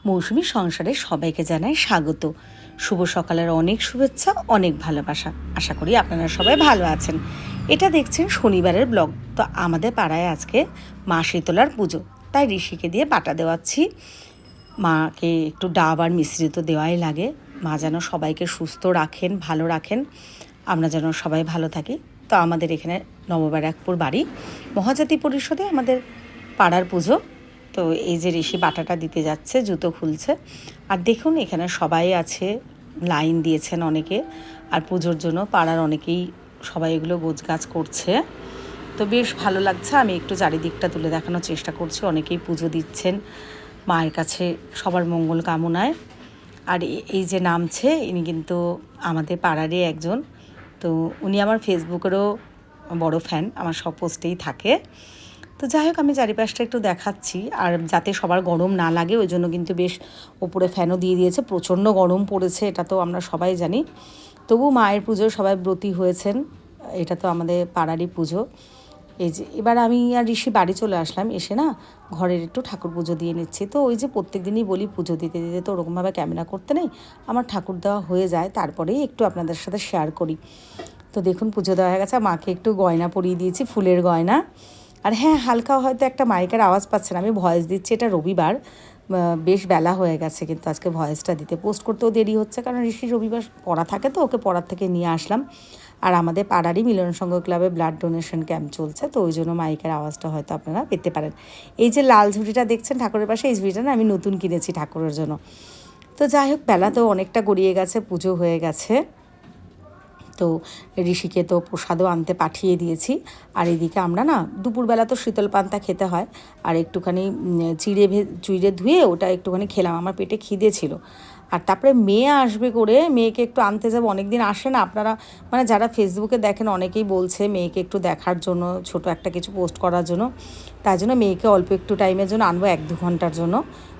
মৌসুমী সংসারে সবাইকে জানাই স্বাগত। শুভ সকালের অনেক শুভেচ্ছা, অনেক ভালোবাসা। আশা করি আপনারা সবাই ভালো আছেন। এটা দেখছেন শনিবারের ব্লগ। তো আমাদের পাড়ায় আজকে মা শীতলার পুজো, তাই ঋষিকে দিয়ে বাটা দেওয়াচ্ছি। মাকে একটু ডাব আর মিশ্রি তো দেওয়াই লাগে। মা যেন সবাইকে সুস্থ রাখেন, ভালো রাখেন, আমরা যেন সবাই ভালো থাকি। তো আমাদের এখানে নবব্যারাকপুর বাড়ি, মহাজাতি পরিষদে আমাদের পাড়ার পুজো। তো এই যে ঋষি বাটাটা দিতে যাচ্ছে, জুতো খুলছে। আর দেখুন এখানে সবাই আছে, লাইন দিয়েছেন অনেকে। আর পুজোর জন্য পাড়ার অনেকেই সবাই এগুলো গোছগাছ করছে। তো বেশ ভালো লাগছে। আমি একটু চারিদিকটা তুলে দেখানোর চেষ্টা করছি। অনেকেই পুজো দিচ্ছেন মায়ের কাছে সবার মঙ্গল কামনায়। আর এই যে নামছে, ইনি কিন্তু আমাদের পাড়ারই একজন। তো উনি আমার ফেসবুকেরও বড় ফ্যান, আমার সব পোস্টেই থাকে। তো যাই হোক, আমি চারিপাশটা একটু দেখাচ্ছি। আর যাতে সবার গরম না লাগে ওই জন্য কিন্তু বেশ ওপরে ফ্যানও দিয়ে দিয়েছে। প্রচণ্ড গরম পড়েছে, এটা তো আমরা সবাই জানি। তবু মায়ের পুজো সবাই ব্রতী হয়েছেন, এটা তো আমাদের পাড়ারই পুজো। এই যে এবার আমি আর ঋষি বাড়ি চলে আসলাম, এসে না ঘরের একটু ঠাকুর পুজো দিয়ে নিচ্ছি। তো ওই যে প্রত্যেক দিনই বলি পুজো দিতে দিতে তো ওরকমভাবে ক্যামেরা করতে নেই, আমার ঠাকুর দেওয়া হয়ে যায়, তারপরেই একটু আপনাদের সাথে শেয়ার করি। তো দেখুন পুজো দেওয়া হয়ে গেছে। মাকে একটু গয়না পরিয়ে দিয়েছি, ফুলের গয়না। আর হ্যাঁ, হালকা হয়তো একটা মাইকের আওয়াজ পাচ্ছেন, আমি ভয়েস দিচ্ছি, এটা রবিবার, বেশ বেলা হয়ে গেছে, কিন্তু আজকে ভয়েসটা দিতে পোস্ট করতেও দেরি হচ্ছে, কারণ ঋষি রবিবার পড়া থাকে, তো ওকে পড়ার থেকে নিয়ে আসলাম। আর আমাদের পাড়ারই মিলন সংঘ ক্লাবে ব্লাড ডোনেশন ক্যাম্প চলছে, তো ওই জন্য মাইকের আওয়াজটা হয়তো আপনারা পেতে পারেন। এই যে লাল ঝুড়িটা দেখছেন ঠাকুরের পাশে, এই ঝুড়িটা না আমি নতুন কিনেছি ঠাকুরের জন্য। তো যাই হোক, বেলা তো অনেকটা গড়িয়ে গেছে, পুজো হয়ে গেছে। তো ঋষিকে তো প্রসাদও আনতে পাঠিয়ে দিয়েছি। আর এদিকে আমরা না দুপুরবেলা তো শীতল পান্তা খেতে হয়, আর একটুখানি চিড়ে ধুয়ে ওটা একটুখানি খেলাম, আমার পেটে খিদে ছিল। আর তারপরে মেয়ে আসবে করে, মেয়েকে একটু আনতে যাবো, অনেক দিন আসে না। আপনারা মানে যারা ফেসবুকে দেখেন অনেকেই বলছে মেয়েকে একটু দেখার জন্য, ছোট একটা কিছু পোস্ট করার জন্য। তাই জন্য মেয়েকে অল্প একটু টাইমের জন্য আনবো, 1-2 ঘন্টার জন্য।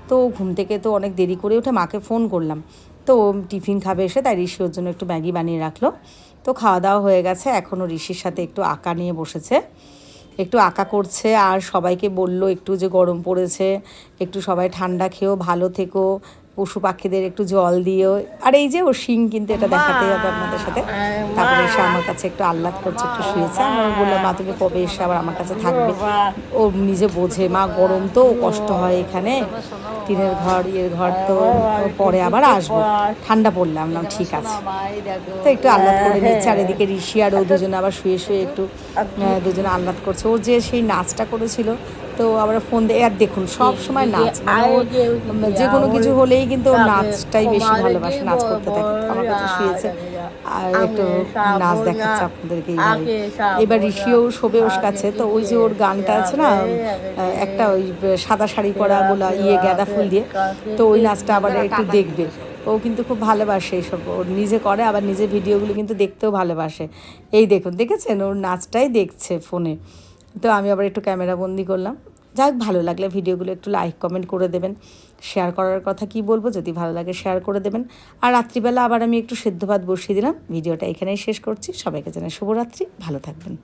তো ঘুম থেকে তো অনেক দেরি করে উঠে মাকে ফোন করলাম। তো টিফিন খাবে এসে, তাই ঋষি ওর জন্য একটু ম্যাগি বানিয়ে রাখলো। তো খাওয়া দাওয়া হয়ে গেছে, এখনও ঋষির সাথে একটু আঁকা নিয়ে বসেছে, একটু আঁকা করছে। আর সবাইকে বলল একটু যে গরম পড়েছে, একটু সবাই ঠান্ডা খেয়েও, ভালো থেকো, পশু পাখিদের একটু জল দিও। আর এই যে ওর শিং কিন্তু এটা দেখাতেই হবে আপনাদের সাথে। তারপরে এসে আমার কাছে একটু আহ্লাদ করছে, একটু শুয়েছে। আমি বললাম মা তুমি কবে এসে আবার আমার কাছে থাকবে। ও নিজে বোঝে, মা গরম তো কষ্ট হয় এখানে, টিনের ঘর ঘর তো পরে আবার আসবো, ঠান্ডা পড়লে। আমরা ঠিক আছে। তো একটু আহ্লাদ করে নিচ্ছে। আর এদিকে ঋষি আর ও দুজনে আবার শুয়ে শুয়ে একটু দুজনে আহ্লাদ করছে। ও যে সেই নাচটা করেছিল, তো আবার ফোন দিয়ে, আর দেখুন সব সময় নাচ, মানে ওর যে কোনো কিছু হলেই কিন্তু ওর নাচটাই বেশি ভালোবাসে, নাচ করতে থাকে। আমার কাছে শুয়েছে আর একটু নাচ দেখাচ্ছে আপনাদেরকে এইভাবে। এবার ঋষিও শোবে ওর কাছে। তো ওই যে ওর গানটা আছে না, একটা ওই সাদা শাড়ি পরা গোলা গাঁদা ফুল দিয়ে, তো ওই নাচটা আবার একটু দেখবে। ও কিন্তু খুব ভালোবাসে এইসব, ওর নিজে করে, আবার নিজে ভিডিওগুলো কিন্তু দেখতেও ভালোবাসে। এই দেখুন, দেখেছেন ওর নাচটাই দেখছে ফোনে। তো আমি আবার একটু ক্যামেরা বন্দি করলাম। যাই হোক, ভালো লাগলে ভিডিওগুলো একটু লাইক কমেন্ট করে দেবেন। শেয়ার করার কথা কি বলবো, যদি ভালো লাগে শেয়ার করে দেবেন। আর রাত্রিবেলা আবার আমি একটু সেদ্ধ ভাত বসিয়ে দিলাম। ভিডিওটা এখানেই শেষ করছি। সবাইকে জানাই শুভরাত্রি, ভালো থাকবেন।